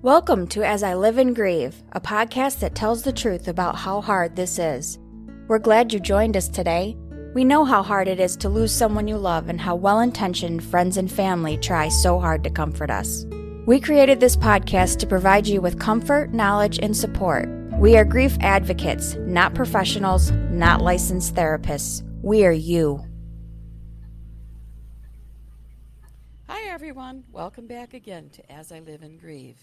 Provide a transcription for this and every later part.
Welcome to As I Live and Grieve, a podcast that tells the truth about how hard this is. We're glad you joined us today. We know how hard it is to lose someone you love and how well-intentioned friends and family try so hard to comfort us. We created this podcast to provide you with comfort, knowledge, and support. We are grief advocates, not professionals, not licensed therapists. We are you. Hi everyone, welcome back again to As I Live and Grieve.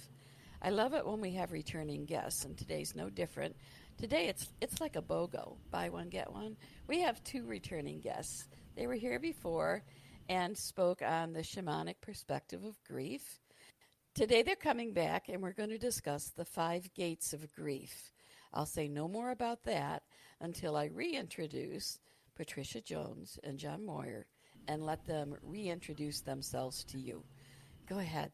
I love it when we have returning guests, and today's no different. Today it's like a BOGO, buy one, get one. We have two returning guests. They were here before and spoke on the shamanic perspective of grief. Today they're coming back and we're going to discuss the 5 gates of grief. I'll say no more about that until I reintroduce Patricia Jones and John Moir and let them reintroduce themselves to you. Go ahead.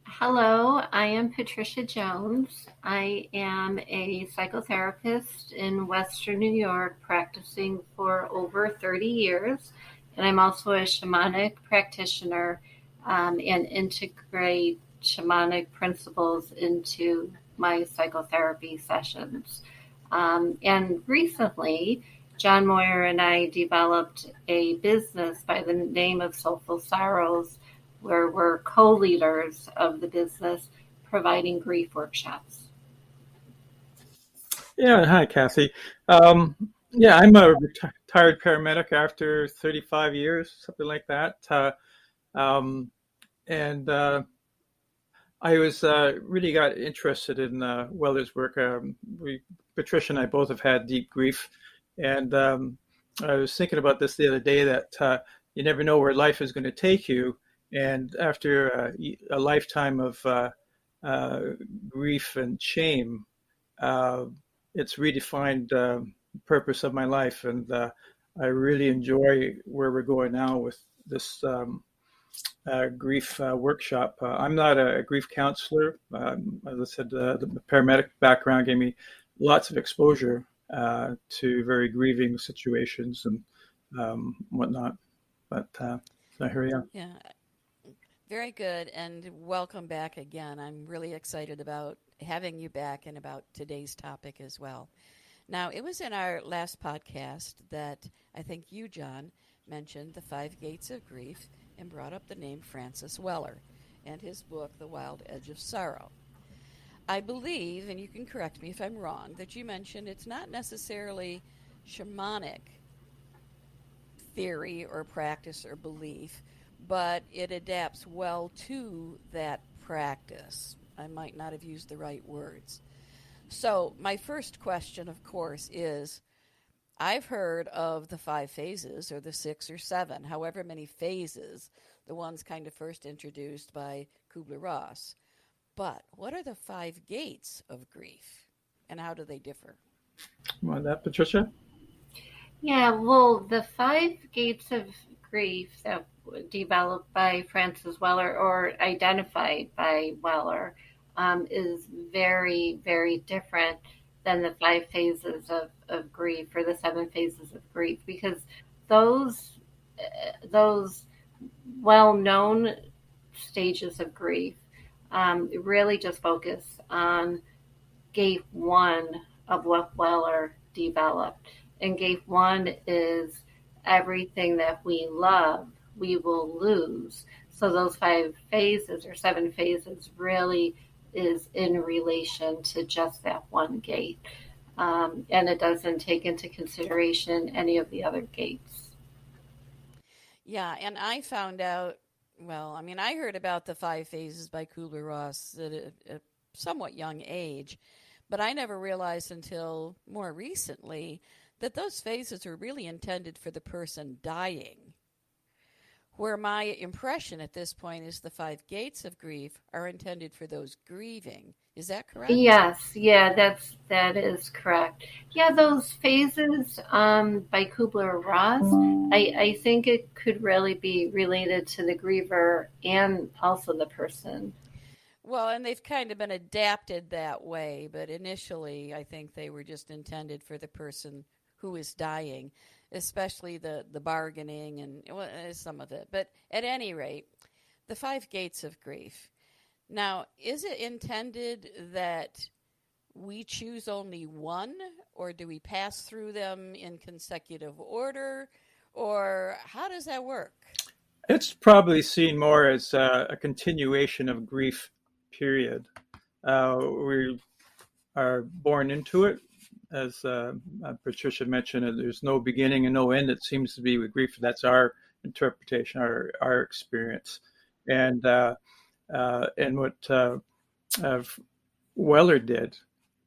Hello, I am Patricia Jones. I am a psychotherapist in Western New York, practicing for over 30 years. And I'm also a shamanic practitioner and integrate shamanic principles into my psychotherapy sessions. And recently, John Moir and I developed a business by the name of Soulful Sorrows, where we're co-leaders of the business, providing grief workshops. Yeah, hi, Kathy. I'm a retired paramedic after 35 years, something like that. I was really got interested in Weller's work. Patricia and I both have had deep grief, and I was thinking about this the other day that you never know where life is going to take you. And after a lifetime of grief and shame, it's redefined the purpose of my life. And I really enjoy where we're going now with this grief workshop. I'm not a grief counselor. As I said, the paramedic background gave me lots of exposure to very grieving situations and whatnot. But so here we are. Yeah. Very good, and welcome back again. I'm really excited about having you back and about today's topic as well. Now, it was in our last podcast that I think you, John, mentioned the 5 gates of grief and brought up the name Francis Weller and his book, The Wild Edge of Sorrow. I believe, and you can correct me if I'm wrong, that you mentioned it's not necessarily shamanic theory or practice or belief, but it adapts well to that practice. I might not have used the right words. So my first question, of course, is I've heard of the 5 phases or the 6 or 7, however many phases, the ones kind of first introduced by Kubler-Ross. But what are the 5 gates of grief, and how do they differ? Want that, Patricia? Yeah, well, the 5 gates of grief that were developed by Francis Weller or identified by Weller is very, very different than the 5 phases of grief or the 7 phases of grief, because those well-known stages of grief really just focus on gate 1 of what Weller developed. And gate 1 is everything that we love, we will lose. So those 5 phases or 7 phases really is in relation to just that one gate. And it doesn't take into consideration any of the other gates. Yeah, and I found out, I heard about the 5 phases by Kubler-Ross at a somewhat young age, but I never realized until more recently that those phases are really intended for the person dying, where my impression at this point is the 5 gates of grief are intended for those grieving. Is that correct? Yes, that is correct. Yeah, those phases by Kubler-Ross, I think it could really be related to the griever and also the person. Well, and they've kind of been adapted that way, but initially I think they were just intended for the person who is dying, especially the bargaining and some of it. But at any rate, the 5 gates of grief. Now, is it intended that we choose only one, or do we pass through them in consecutive order, or how does that work? It's probably seen more as a continuation of grief, period. We are born into it. As Patricia mentioned, there's no beginning and no end. It seems to be with grief. That's our interpretation, our experience. And what Weller did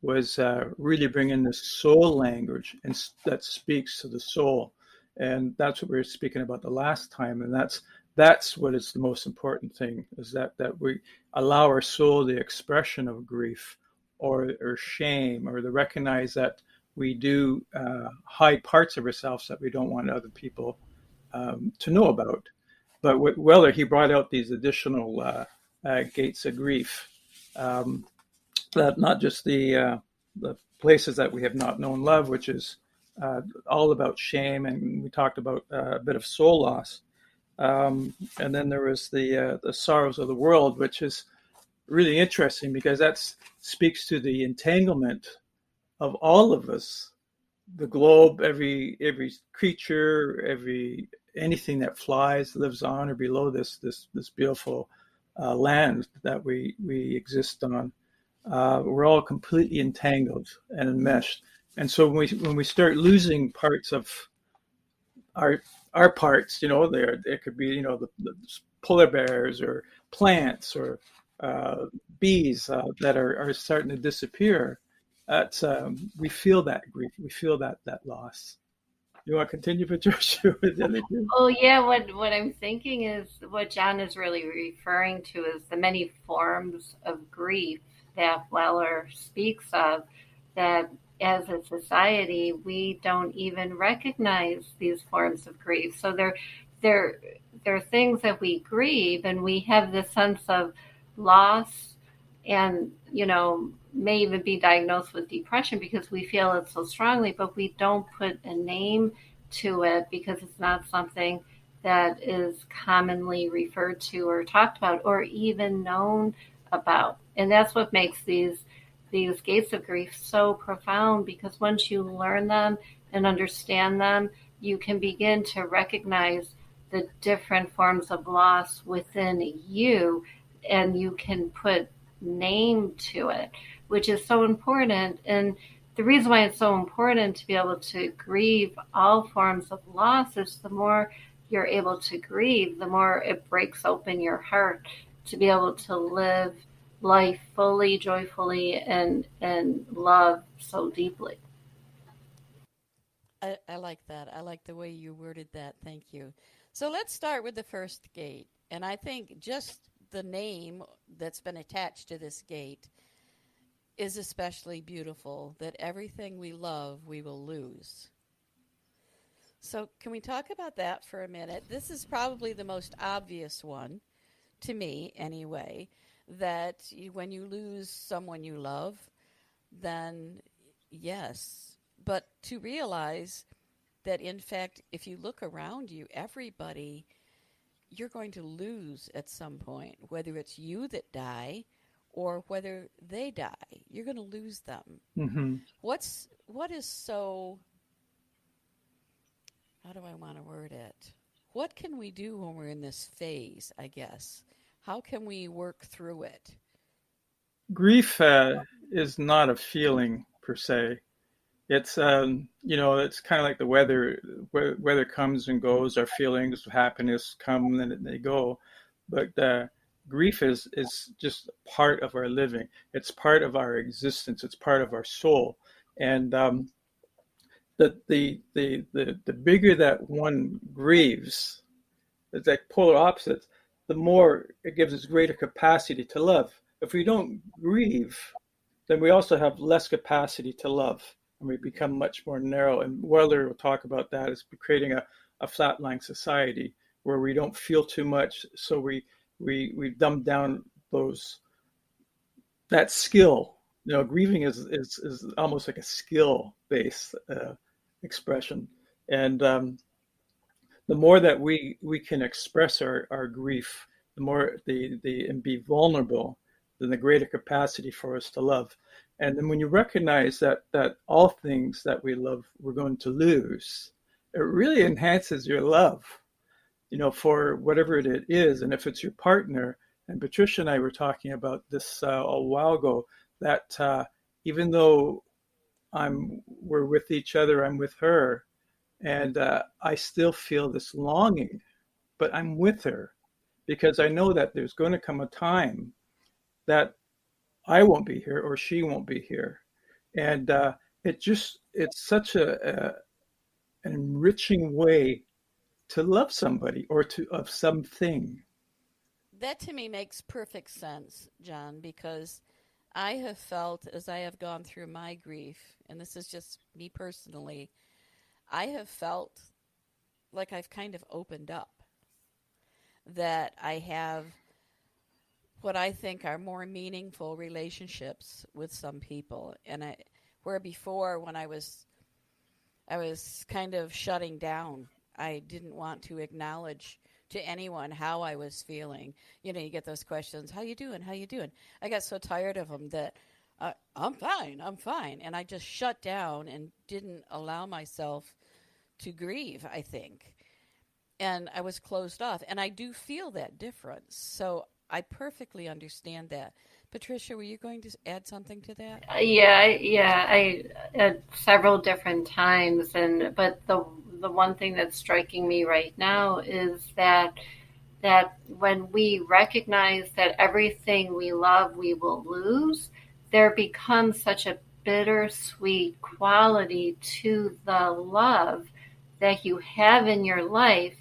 was really bring in this soul language and that speaks to the soul. And that's what we were speaking about the last time. And that's what is the most important thing, is that we allow our soul the expression of grief or shame, or to recognize that we do hide parts of ourselves that we don't want other people to know about. But with Weller, he brought out these additional gates of grief. That not just the places that we have not known love, which is all about shame, and we talked about a bit of soul loss, and then there was the sorrows of the world, which is really interesting because that speaks to the entanglement of all of us, the globe, every creature, anything that flies, lives on or below this beautiful land that we exist on. We're all completely entangled and enmeshed. And so when we start losing parts of our parts, there could be the polar bears or plants or bees that are starting to disappear. We feel that grief, we feel that loss. You want to continue, Patricia? Oh yeah, what I'm thinking is what John is really referring to is the many forms of grief that Weller speaks of, that as a society we don't even recognize these forms of grief. So they're things that we grieve, and we have this sense of loss, and may even be diagnosed with depression because we feel it so strongly, but we don't put a name to it because it's not something that is commonly referred to or talked about or even known about. And that's what makes these gates of grief so profound, because once you learn them and understand them, you can begin to recognize the different forms of loss within you, and you can put name to it, which is so important. And the reason why it's so important to be able to grieve all forms of loss is the more you're able to grieve, the more it breaks open your heart to be able to live life fully, joyfully, and love so deeply. I like that. I like the way you worded that. Thank you. So let's start with the first gate. And I think just the name that's been attached to this gate is especially beautiful, that everything we love we will lose. So can we talk about that for a minute? This is probably the most obvious one, to me anyway, that when you lose someone you love, then yes. But to realize that, in fact, if you look around you, everybody, you're going to lose at some point, whether it's you that die or whether they die. You're going to lose them. Mm-hmm. What is so, how do I want to word it? What can we do when we're in this phase, I guess? How can we work through it? Grief is not a feeling per se. It's it's kind of like the weather. Weather comes and goes. Our feelings of happiness come and they go, but grief is just part of our living. It's part of our existence. It's part of our soul, and the bigger that one grieves, it's like polar opposites. The more it gives us greater capacity to love. If we don't grieve, then we also have less capacity to love, and we become much more narrow. And Weller will talk about that as creating a flatline society where we don't feel too much, so we dumb down that skill. Grieving is almost like a skill based expression, and the more that we can express our grief, the more and be vulnerable, then the greater capacity for us to love. And then when you recognize that all things that we love we're going to lose, it really enhances your love, for whatever it is. And if it's your partner, and Patricia and I were talking about this a while ago, that even though we're with each other, I'm with her, and I still feel this longing, but I'm with her because I know that there's going to come a time that I won't be here or she won't be here. And it's such an enriching way to love somebody or of something. That to me makes perfect sense, John, because I have felt as I have gone through my grief, and this is just me personally, I have felt like I've kind of opened up, that I have what I think are more meaningful relationships with some people. And where before, when I was kind of shutting down, I didn't want to acknowledge to anyone how I was feeling. You get those questions, how you doing? How you doing? I got so tired of them that I'm fine. And I just shut down and didn't allow myself to grieve, I think. And I was closed off. And I do feel that difference. So I perfectly understand that. Patricia, were you going to add something to that? I at several different times, but the one thing that's striking me right now is that when we recognize that everything we love we will lose, there becomes such a bittersweet quality to the love that you have in your life.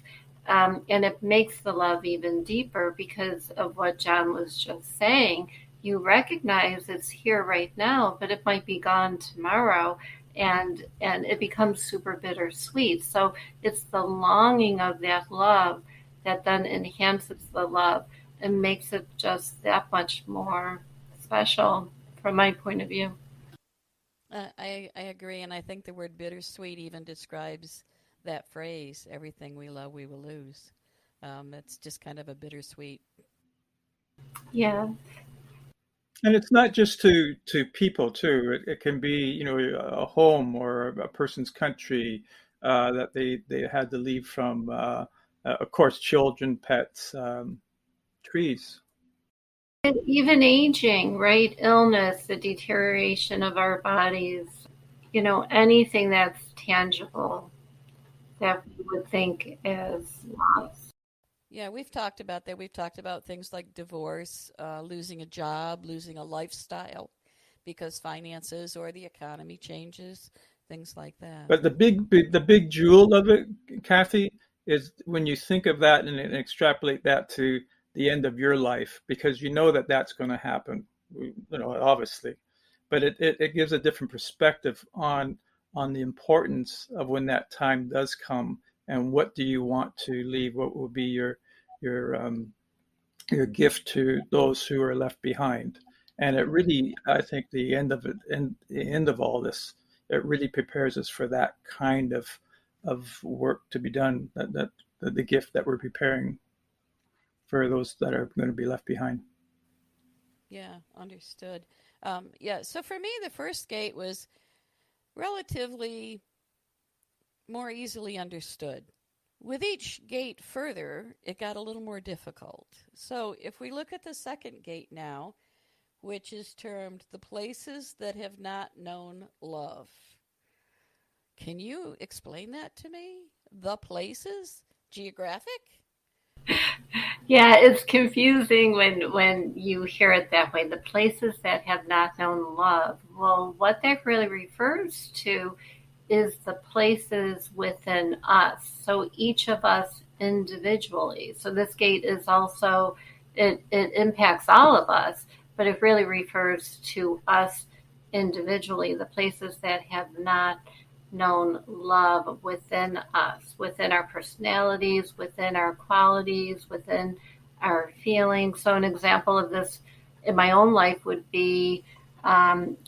And it makes the love even deeper because of what John was just saying. You recognize it's here right now, but it might be gone tomorrow, and it becomes super bittersweet. So it's the longing of that love that then enhances the love and makes it just that much more special from my point of view. I agree, and I think the word bittersweet even describes that phrase, everything we love we will lose. It's just kind of a bittersweet. Yeah. And it's not just to people too. It can be, a home or a person's country that they had to leave from. Of course, children, pets, trees. And even aging, right? Illness, the deterioration of our bodies, anything that's tangible that we would think as loss. Yeah, we've talked about that. We've talked about things like divorce, losing a job, losing a lifestyle because finances or the economy changes, things like that. But the big jewel of it, Kathy, is when you think of that and extrapolate that to the end of your life, because you know that that's going to happen, obviously. But it gives a different perspective on the importance of when that time does come, and what do you want to leave? What will be your gift to those who are left behind? And it really, I think, the end of it and the end of all this, it really prepares us for that kind of work to be done. That the gift that we're preparing for those that are going to be left behind. Yeah, understood. So for me, the first gate was relatively more easily understood. With each gate further, it got a little more difficult. So if we look at the second gate now, which is termed the places that have not known love. Can you explain that to me? The places? Geographic? Yeah, it's confusing when you hear it that way. The places that have not known love. Well, what that really refers to is the places within us. So each of us individually. So this gate is also, it impacts all of us, but it really refers to us individually, the places that have not known love within us, within our personalities, within our qualities, within our feelings. So an example of this in my own life would be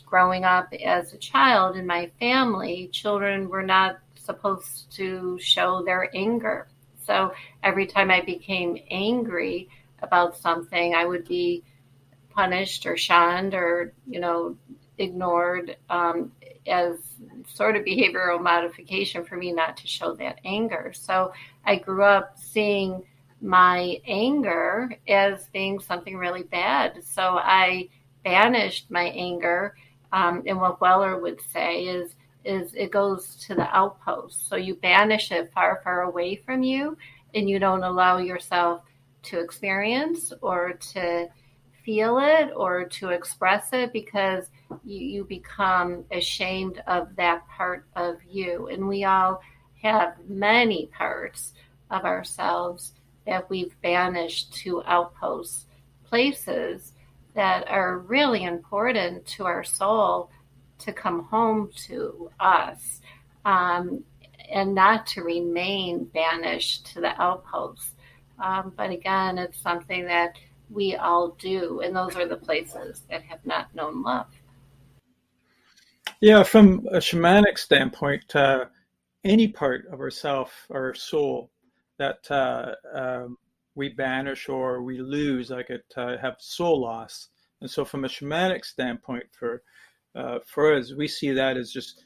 growing up as a child in my family. Children were not supposed to show their anger. So every time I became angry about something, I would be punished or shunned or, ignored, as sort of behavioral modification for me not to show that anger. So I grew up seeing my anger as being something really bad. So I banished my anger. And what Weller would say is it goes to the outpost. So you banish it far, far away from you, and you don't allow yourself to experience or to feel it or to express it, because you become ashamed of that part of you. And we all have many parts of ourselves that we've banished to outpost places that are really important to our soul to come home to us, and not to remain banished to the outposts. But again, it's something that we all do, and those are the places that have not known love. Yeah, from a shamanic standpoint, any part of ourself, our soul, that we banish or we lose, like it have soul loss. And so from a shamanic standpoint, for us, we see that as just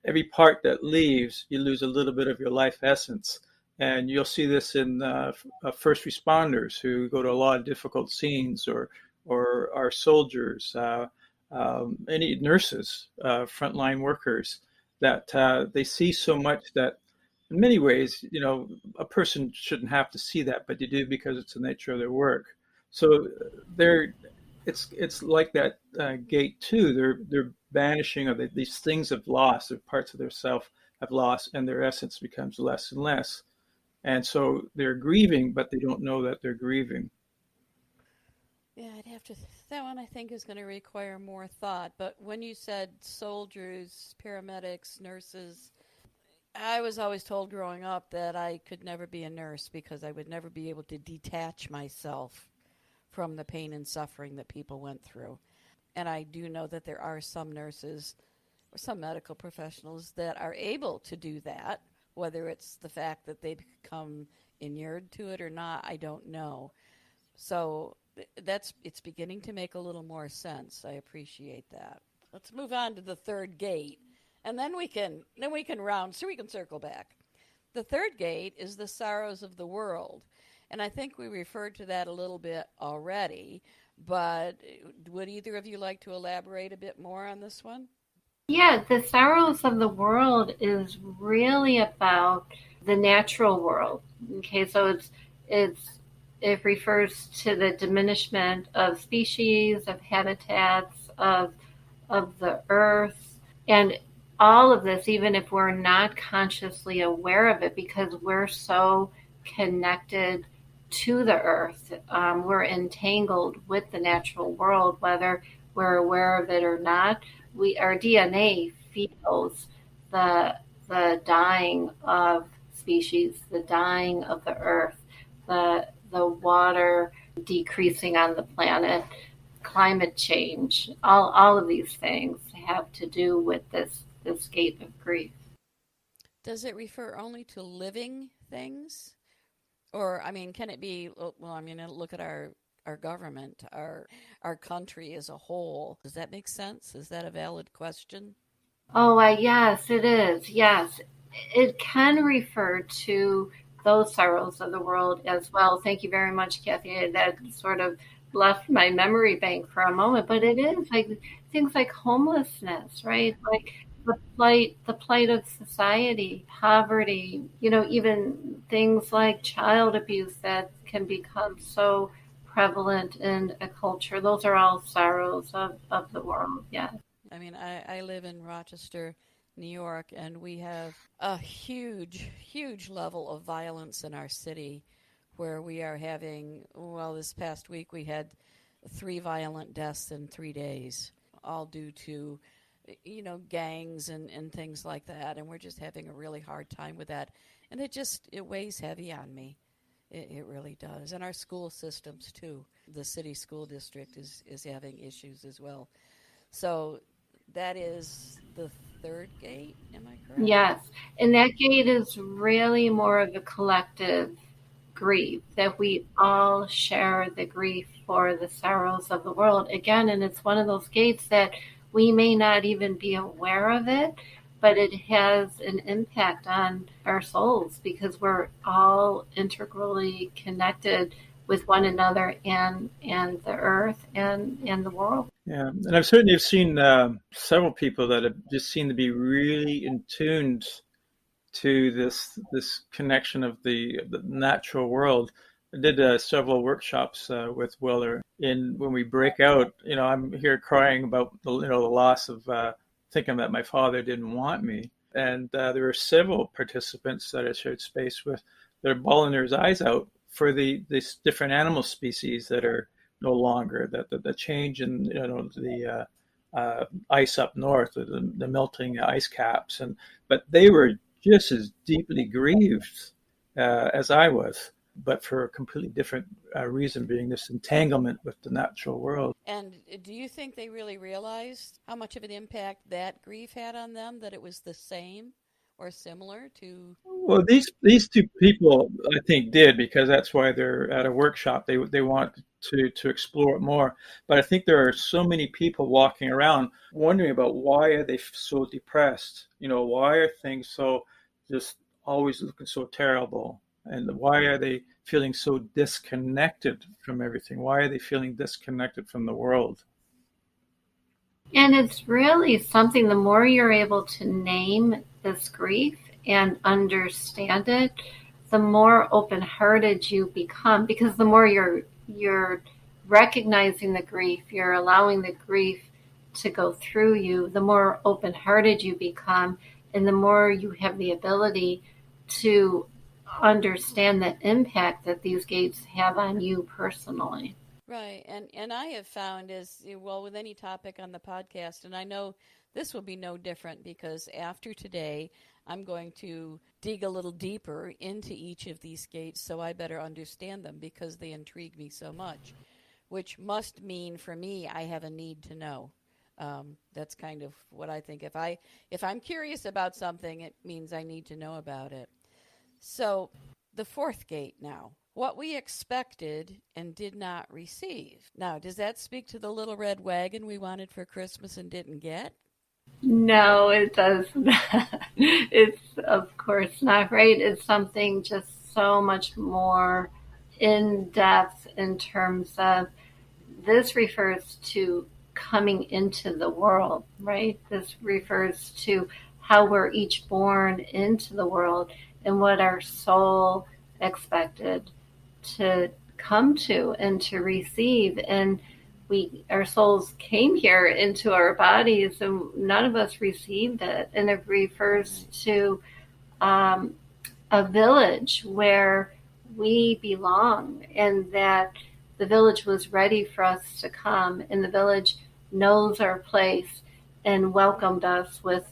every part that leaves, you lose a little bit of your life essence. And you'll see this in first responders who go to a lot of difficult scenes, or our soldiers, any nurses, frontline workers, that they see so much that in many ways, a person shouldn't have to see that, but they do because it's the nature of their work. So it's like that gate too. They're banishing, or these things have lost, or parts of their self have lost, and their essence becomes less and less. And so they're grieving, but they don't know that they're grieving. Yeah, that one I think is going to require more thought. But when you said soldiers, paramedics, nurses, I was always told growing up that I could never be a nurse because I would never be able to detach myself from the pain and suffering that people went through. And I do know that there are some nurses or some medical professionals that are able to do that. Whether it's the fact that they become inured to it or not, I don't know. So it's beginning to make a little more sense. I appreciate that. Let's move on to the third gate, and then we can circle back. The third gate is the sorrows of the world, and I think we referred to that a little bit already. But would either of you like to elaborate a bit more on this one? Yeah, the sorrows of the world is really about the natural world. Okay, so it refers to the diminishment of species, of habitats, of the earth, and all of this, even if we're not consciously aware of it, because we're so connected to the earth, we're entangled with the natural world, whether we're aware of it or not. Our DNA feels the dying of species, the dying of the earth, the water decreasing on the planet, climate change. All of these things have to do with this gate of grief. Does it refer only to living things? Or, can it be, look at our government, our country as a whole. Does that make sense? Is that a valid question? Oh, yes, it is. Yes, it can refer to those sorrows of the world as well. Thank you very much, Kathy. That sort of left my memory bank for a moment, but it is like things like homelessness, right? Like the plight of society, poverty, even things like child abuse that can become so prevalent in a culture. Those are all sorrows of the world. Yeah. I live in Rochester, New York, and we have a huge, huge level of violence in our city where we are having, this past week we had 3 violent deaths in 3 days, all due to, gangs and things like that. And we're just having a really hard time with that. And it weighs heavy on me. It really does. And our school systems, too. The city school district is having issues as well. So that is the third gate, am I correct? Yes. And that gate is really more of a collective grieve, that we all share the grief for the sorrows of the world. Again, and it's one of those gates that we may not even be aware of it, but it has an impact on our souls because we're all integrally connected with one another and the earth and the world. Yeah, and I've certainly seen several people that have just seemed to be really in tuned to this connection of the natural world. I did several workshops with Willer. And when we break out, I'm here crying about the loss of thinking that my father didn't want me. And there were several participants that I shared space with that are bawling their eyes out for these different animal species that are no longer, that the change in the ice up north, the melting ice caps, but they were just as deeply grieved as I was, but for a completely different reason, being this entanglement with the natural world. And do you think they really realized how much of an impact that grief had on them, that it was the same or similar to? Well, these two people, I think, did, because that's why they're at a workshop. They want to explore it more. But I think there are so many people walking around wondering about why are they so depressed? Why are things so just always looking so terrible? And why are they feeling so disconnected from everything? Why are they feeling disconnected from the world? And it's really something, the more you're able to name this grief and understand it, the more open-hearted you become, because the more you're recognizing the grief, you're allowing the grief to go through you, the more open-hearted you become, and the more you have the ability to understand the impact that these gates have on you personally. Right. And I have found, as well with any topic on the podcast, and I know this will be no different because after today, I'm going to dig a little deeper into each of these gates so I better understand them because they intrigue me so much, which must mean for me I have a need to know. That's kind of what I think. If I'm curious about something, it means I need to know about it. So the fourth gate now. What we expected and did not receive. Now, does that speak to the little red wagon we wanted for Christmas and didn't get? No, it does not. It's, of course, not right. It's something just so much more in depth in terms of, this refers to coming into the world, right? This refers to how we're each born into the world and what our soul expected to come to and to receive. And our souls came here into our bodies and none of us received it. And it refers to a village where we belong, and that the village was ready for us to come, and the village knows our place and welcomed us with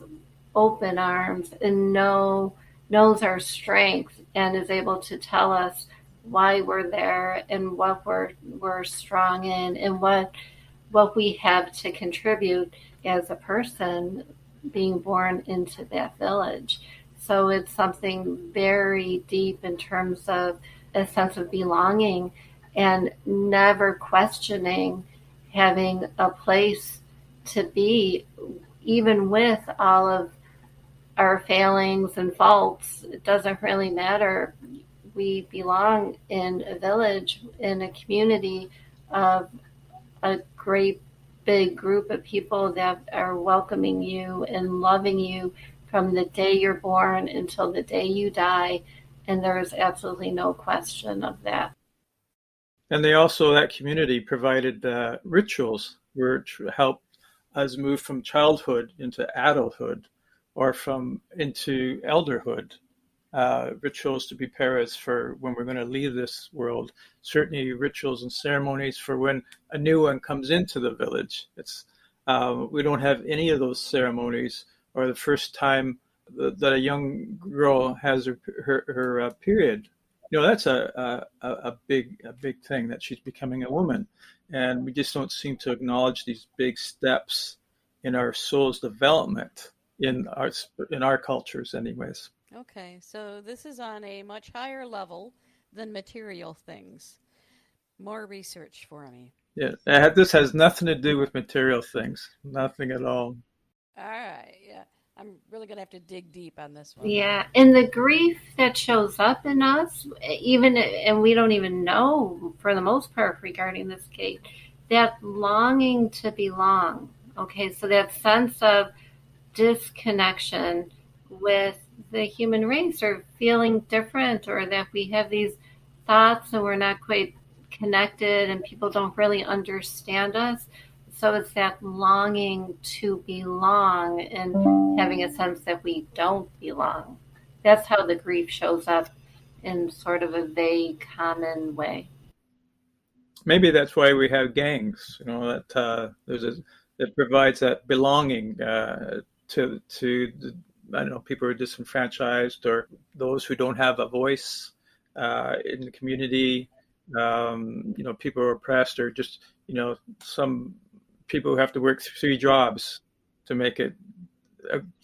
open arms and knows our strength and is able to tell us why we're there and what we're strong in and what we have to contribute as a person being born into that village. So it's something very deep in terms of a sense of belonging and never questioning having a place to be, even with all of our failings and faults. It doesn't really matter. We belong in a village, in a community of a great big group of people that are welcoming you and loving you from the day you're born until the day you die. And there is absolutely no question of that. And that community provided rituals which helped us move from childhood into adulthood or into elderhood. Rituals to prepare us for when we're going to leave this world. Certainly rituals and ceremonies for when a new one comes into the village. We don't have any of those ceremonies, or the first time that a young girl has her period. That's a big thing, that she's becoming a woman. And we just don't seem to acknowledge these big steps in our soul's development in our cultures anyways. Okay, so this is on a much higher level than material things. More research for me. Yeah, this has nothing to do with material things, nothing at all. All right, yeah. I'm really going to have to dig deep on this one. Yeah, and the grief that shows up in us, even, and we don't even know for the most part regarding this gate, that longing to belong. Okay, so that sense of disconnection with the human race, or feeling different, or that we have these thoughts and we're not quite connected and people don't really understand us. So it's that longing to belong and having a sense that we don't belong. That's how the grief shows up in sort of a vague, common way. Maybe that's why we have gangs. That that provides that belonging to the, I don't know, people who are disenfranchised or those who don't have a voice in the community. People who are oppressed, or just some people who have to work 3 jobs to make it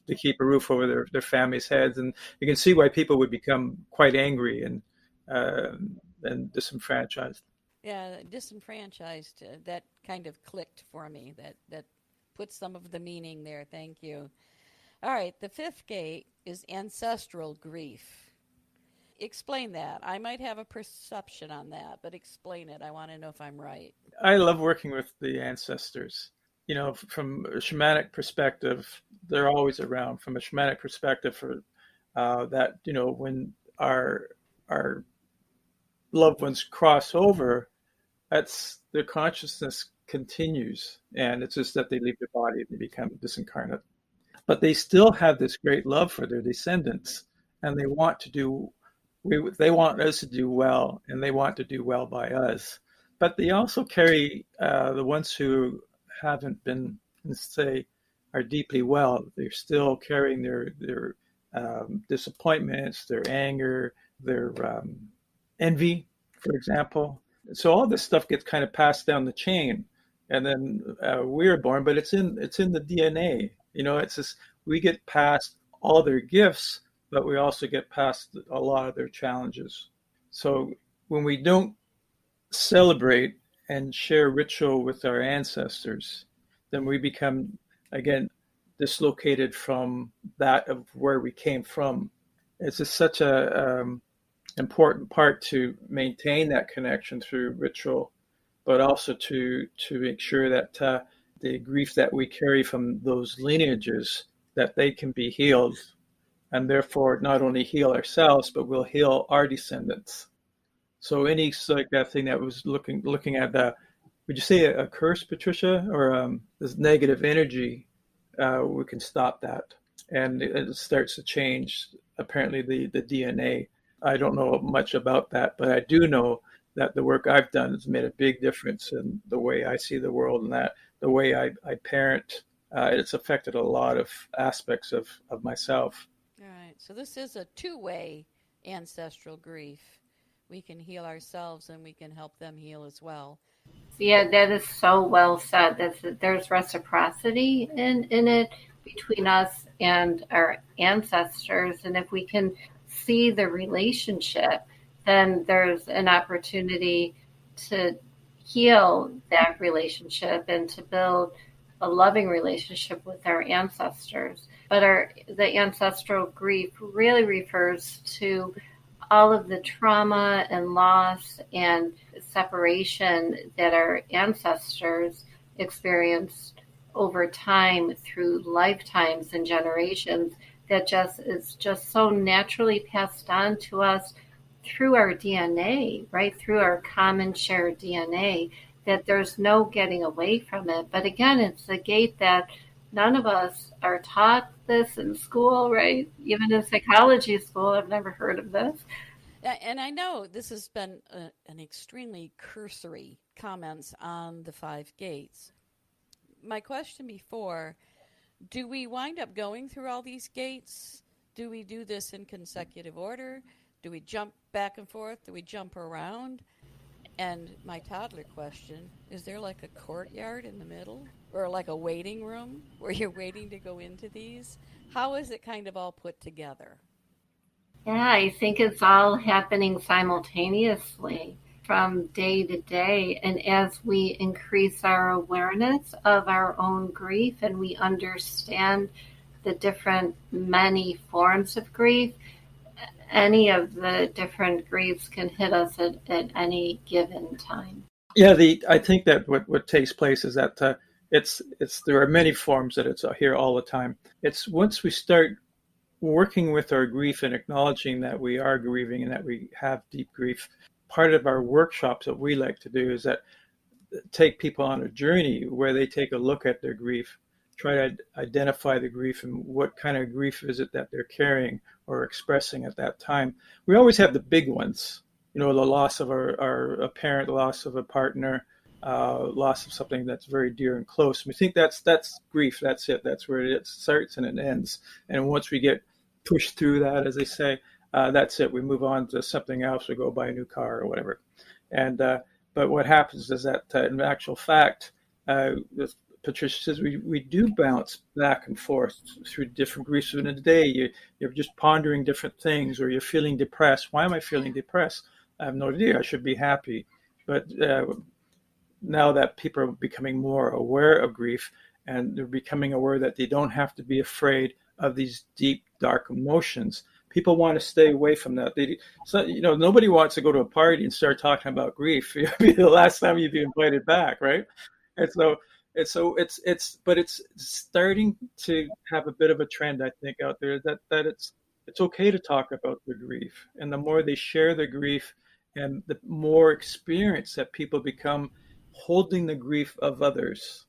to keep a roof over their families' heads, and you can see why people would become quite angry and disenfranchised. Yeah, disenfranchised, that kind of clicked for me. That puts some of the meaning there. Thank you. All right, the 5th gate is ancestral grief. Explain that. I might have a perception on that, but explain it. I want to know if I'm right. I love working with the ancestors. From a shamanic perspective, they're always around. From a shamanic perspective, for that, when our loved ones cross over, that's their consciousness continues, and it's just that they leave the body and they become disincarnate. But they still have this great love for their descendants, and they want us to do well, and they want to do well by us. But they also carry the ones who haven't been, say, are deeply well. They're still carrying their disappointments, their anger, their envy, for example. So all this stuff gets kind of passed down the chain, and then we're born, but it's in the DNA. It's just we get past all their gifts, but we also get past a lot of their challenges. So when we don't celebrate and share ritual with our ancestors, then we become, again, dislocated from that of where we came from. It's just such a important part to maintain that connection through ritual, but also to make sure that the grief that we carry from those lineages, that they can be healed, and therefore not only heal ourselves, but we'll heal our descendants. So any like that thing that was looking at the, would you say a curse, Patricia, or this negative energy, we can stop that, and it starts to change apparently the DNA. I don't know much about that, but I do know that the work I've done has made a big difference in the way I see the world, and that the way I parent, it's affected a lot of aspects of myself. All right, so this is a 2-way ancestral grief. We can heal ourselves and we can help them heal as well. Yeah, that is so well said. There's reciprocity in it between us and our ancestors. And if we can see the relationship, then there's an opportunity to heal that relationship and to build a loving relationship with our ancestors. But the ancestral grief really refers to all of the trauma and loss and separation that our ancestors experienced over time through lifetimes and generations, that is just so naturally passed on to us through our DNA, right? Through our common shared DNA, that there's no getting away from it. But again, it's a gate that none of us are taught this in school, right? Even in psychology school, I've never heard of this. And I know this has been an extremely cursory comments on the 5 gates. My question before, do we wind up going through all these gates? Do we do this in consecutive order? Do we jump back and forth? Do we jump around? And my toddler question, is there like a courtyard in the middle? Or like a waiting room where you're waiting to go into these? How is it kind of all put together? Yeah, I think it's all happening simultaneously from day to day. And as we increase our awareness of our own grief and we understand the different, many forms of grief, any of the different griefs can hit us at any given time. Yeah, I think that what takes place is that it's there are many forms that it's here all the time. It's once we start working with our grief and acknowledging that we are grieving and that we have deep grief. Part of our workshops that we like to do is that take people on a journey where they take a look at their grief, try to identify the grief and what kind of grief is it that they're carrying or expressing at that time. We always have the big ones, the loss of a parent, loss of a partner, loss of something that's very dear and close. We think that's grief. That's it. That's where it starts and it ends. And once we get pushed through that, as they say, that's it. We move on to something else. We go buy a new car or whatever. And but what happens is that, in actual fact, Patricia says we do bounce back and forth through different griefs within a day. You're just pondering different things, or you're feeling depressed. Why am I feeling depressed? I have no idea. I should be happy. But now that people are becoming more aware of grief, and they're becoming aware that they don't have to be afraid of these deep, dark emotions, people want to stay away from that. Nobody wants to go to a party and start talking about grief. It'll be the last time you'd be invited back, right? And so it's starting to have a bit of a trend, I think, out there that it's okay to talk about their grief, and the more they share their grief, and the more experience that people become holding the grief of others,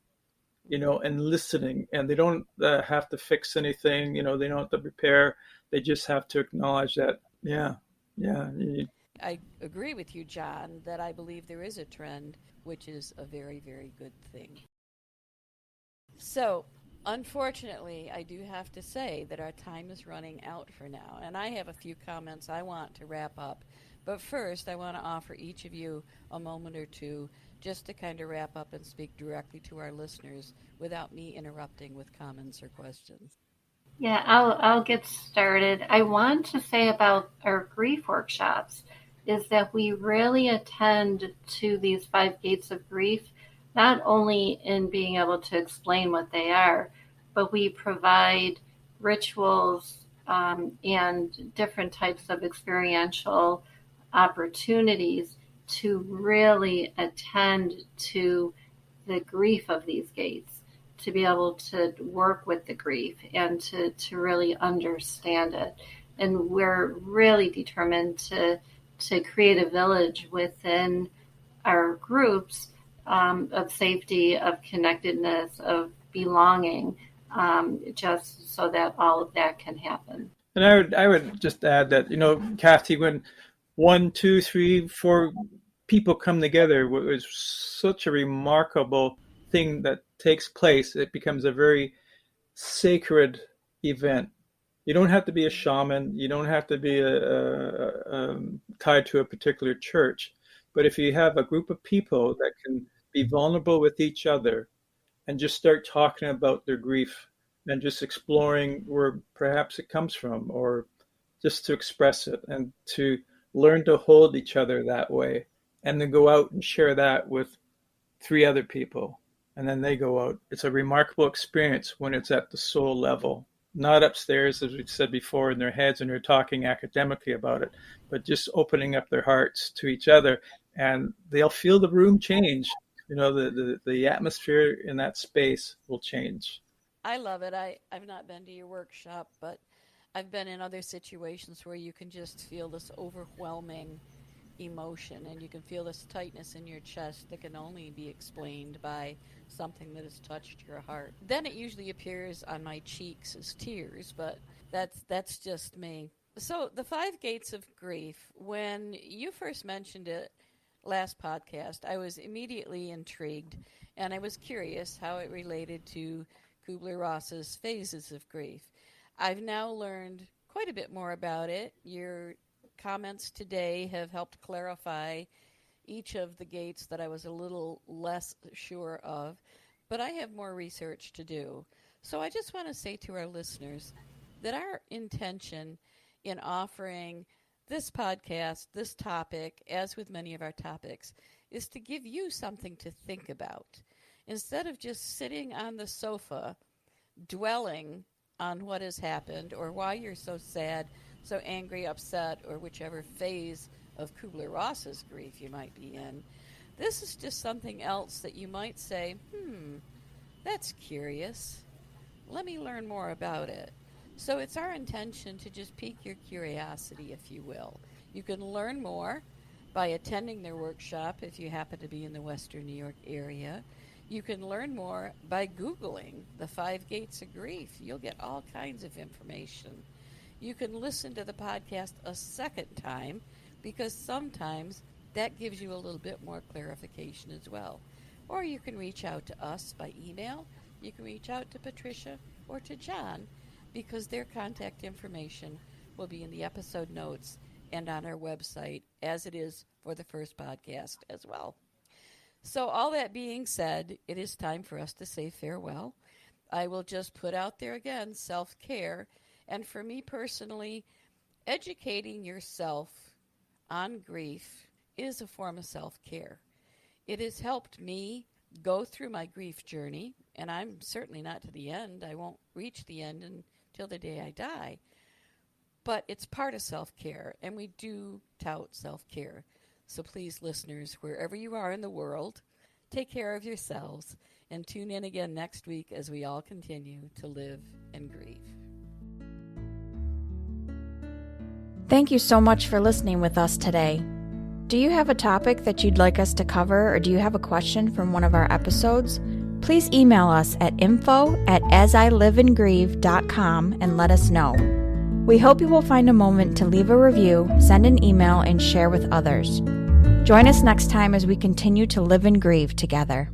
and listening, and they don't have to fix anything, they don't have to prepare. They just have to acknowledge that, yeah. I agree with you, John, that I believe there is a trend, which is a very, very good thing. So, unfortunately, I do have to say that our time is running out for now, and I have a few comments I want to wrap up. But first, I want to offer each of you a moment or two just to kind of wrap up and speak directly to our listeners without me interrupting with comments or questions. Yeah, I'll get started. I want to say about our grief workshops is that we really attend to these 5 gates of grief, not only in being able to explain what they are, but we provide rituals and different types of experiential opportunities to really attend to the grief of these gates, to be able to work with the grief and to really understand it. And we're really determined to create a village within our groups of safety, of connectedness, of belonging, just so that all of that can happen. And I would just add that, Kathy, when 1, 2, 3, 4 people come together, it was such a remarkable thing that takes place. It becomes a very sacred event. You don't have to be a shaman. You don't have to be tied to a particular church. But if you have a group of people that can be vulnerable with each other and just start talking about their grief and just exploring where perhaps it comes from, or just to express it and to learn to hold each other that way, and then go out and share that with 3 other people, and then they go out. It's a remarkable experience when it's at the soul level, not upstairs, as we said before, in their heads, and they're talking academically about it, but just opening up their hearts to each other, and they'll feel the room change. The atmosphere in that space will change. I love it. I've not been to your workshop, but I've been in other situations where you can just feel this overwhelming emotion, and you can feel this tightness in your chest that can only be explained by something that has touched your heart. Then it usually appears on my cheeks as tears, but that's just me. So the 5 gates of grief, when you first mentioned it last podcast, I was immediately intrigued, and I was curious how it related to Kubler-Ross's phases of grief. I've now learned quite a bit more about it. Your comments today have helped clarify each of the gates that I was a little less sure of, but I have more research to do. So I just want to say to our listeners that our intention in offering this podcast, this topic, as with many of our topics, is to give you something to think about. Instead of just sitting on the sofa dwelling on what has happened or why you're so sad, so angry, upset, or whichever phase of Kubler-Ross's grief you might be in, this is just something else that you might say, that's curious. Let me learn more about it. So it's our intention to just pique your curiosity, if you will. You can learn more by attending their workshop if you happen to be in the Western New York area. You can learn more by Googling the 5 Gates of Grief. You'll get all kinds of information. You can listen to the podcast a second time because sometimes that gives you a little bit more clarification as well. Or you can reach out to us by email. You can reach out to Patricia or to John because their contact information will be in the episode notes and on our website, as it is for the first podcast as well. So all that being said, it is time for us to say farewell. I will just put out there again, self-care. And for me personally, educating yourself on grief is a form of self-care. It has helped me go through my grief journey, and I'm certainly not to the end. I won't reach the end until the day I die. But it's part of self-care, and we do tout self-care. So please, listeners, wherever you are in the world, take care of yourselves and tune in again next week as we all continue to live and grieve. Thank you so much for listening with us today. Do you have a topic that you'd like us to cover, or do you have a question from one of our episodes? Please email us at info@asiliveandgrieve.com and let us know. We hope you will find a moment to leave a review, send an email, and share with others. Join us next time as we continue to live and grieve together.